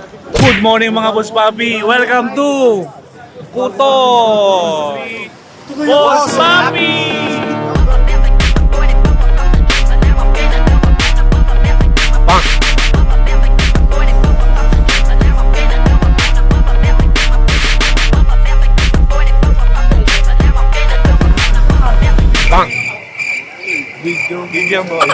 Good morning mga Boss Papi. Welcome to Kuto Boss Papi. Video boy.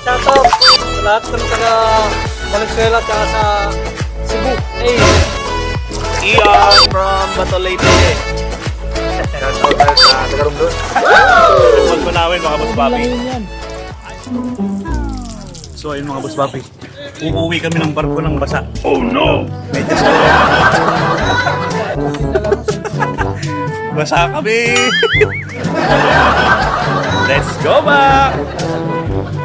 Shoutout sa lahat ng taga Valenzuela at sa Cebu. Hey! Ian from Batolete. Shoutout tayo sa Tagarumdon. Magmanawin mga Boss Papi. So ayun mga Boss Papi, uuwi kami ng barko ng basa. Oh no! Medyo basa kami! Let's go back!